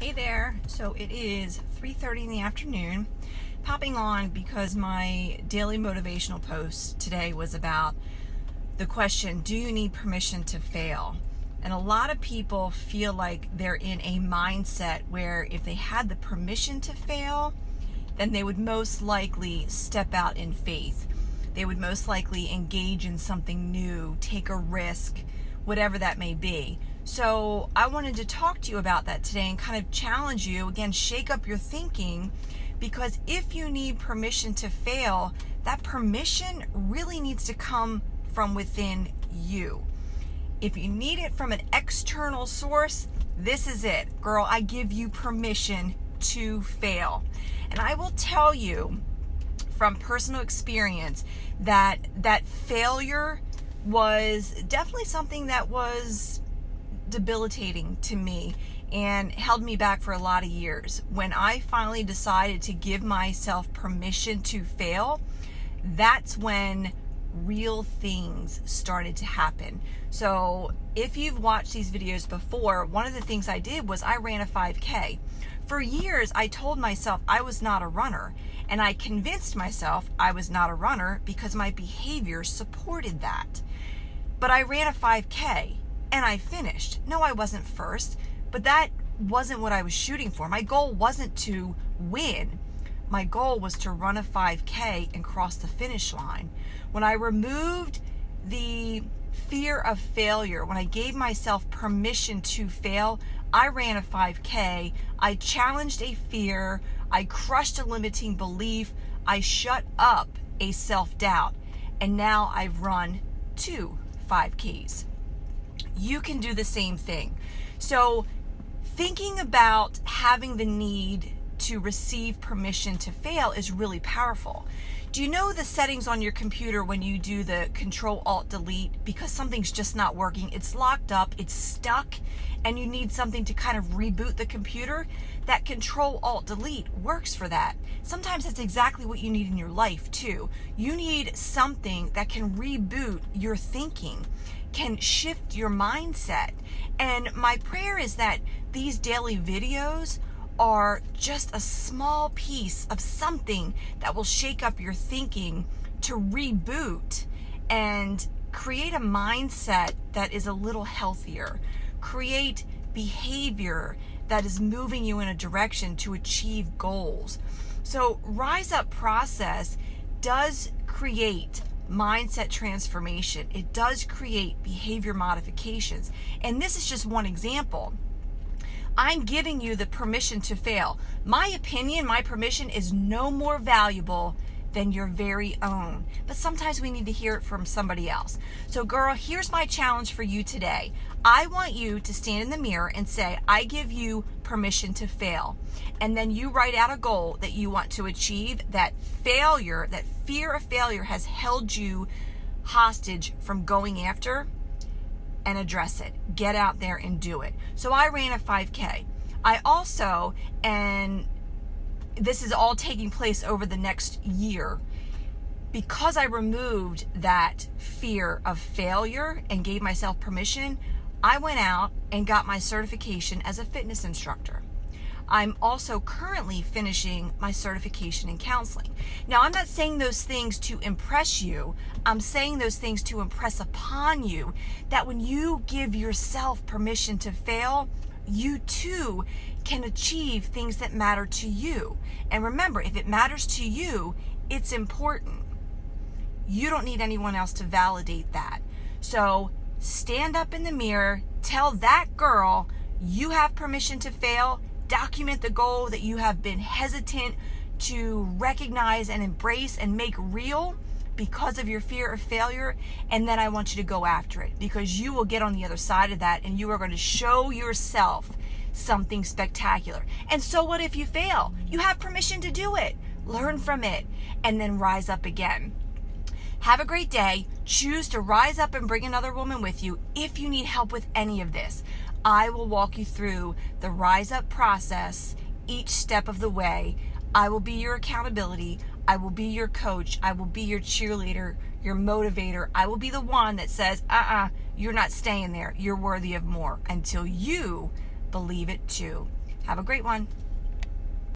Hey there. So it is 3:30 in the afternoon. Popping on because my daily motivational post today was about the question, do you need permission to fail? And a lot of people feel like they're in a mindset where if they had the permission to fail, then they would most likely step out in faith. They would most likely engage in something new, take a risk, whatever that may be. So I wanted to talk to you about that today and kind of challenge you, again, shake up your thinking, because if you need permission to fail, that permission really needs to come from within you. If you need it from an external source, this is it. Girl, I give you permission to fail. And I will tell you from personal experience that failure was definitely something that was debilitating to me and held me back for a lot of years. When I finally decided to give myself permission to fail, that's when real things started to happen. So if you've watched these videos before, one of the things I did was I ran a 5K. For years, I told myself I was not a runner, and I convinced myself I was not a runner because my behavior supported that. But I ran a 5K and I finished. No, I wasn't first, but that wasn't what I was shooting for. My goal wasn't to win. My goal was to run a 5K and cross the finish line. When I removed the fear of failure, when I gave myself permission to fail, I ran a 5K, I challenged a fear, I crushed a limiting belief, I shut up a self-doubt, and now I've run 2 5Ks. You can do the same thing. So thinking about having the need to receive permission to fail is really powerful. Do you know the settings on your computer when you do the Control-Alt-Delete because something's just not working? It's locked up, it's stuck, and you need something to kind of reboot the computer? That Control-Alt-Delete works for that. Sometimes that's exactly what you need in your life too. You need something that can reboot your thinking, can shift your mindset. And my prayer is that these daily videos are just a small piece of something that will shake up your thinking to reboot and create a mindset that is a little healthier, create behavior that is moving you in a direction to achieve goals. So Rise Up process does create mindset transformation. It does create behavior modifications. And this is just one example. I'm giving you the permission to fail. My opinion, my permission is no more valuable than your very own. But sometimes we need to hear it from somebody else. So girl, here's my challenge for you today. I want you to stand in the mirror and say, I give you permission to fail. And then you write out a goal that you want to achieve. That failure, that fear of failure has held you hostage from going after, and address it. Get out there and do it. So I ran a 5K. I also, and this is all taking place over the next year, because I removed that fear of failure and gave myself permission, I went out and got my certification as a fitness instructor. I'm also currently finishing my certification in counseling. Now, I'm not saying those things to impress you. I'm saying those things to impress upon you that when you give yourself permission to fail, you too can achieve things that matter to you. And remember, if it matters to you, it's important. You don't need anyone else to validate that. So stand up in the mirror, tell that girl you have permission to fail. Document the goal that you have been hesitant to recognize and embrace and make real because of your fear of failure. And then I want you to go after it, because you will get on the other side of that and you are going to show yourself something spectacular. And so what if you fail? You have permission to do it. Learn from it and then rise up again. Have a great day. Choose to rise up and bring another woman with you. If you need help with any of this, I will walk you through the Rise Up process each step of the way. I will be your accountability. I will be your coach. I will be your cheerleader, your motivator. I will be the one that says, you're not staying there. You're worthy of more, until you believe it too. Have a great one.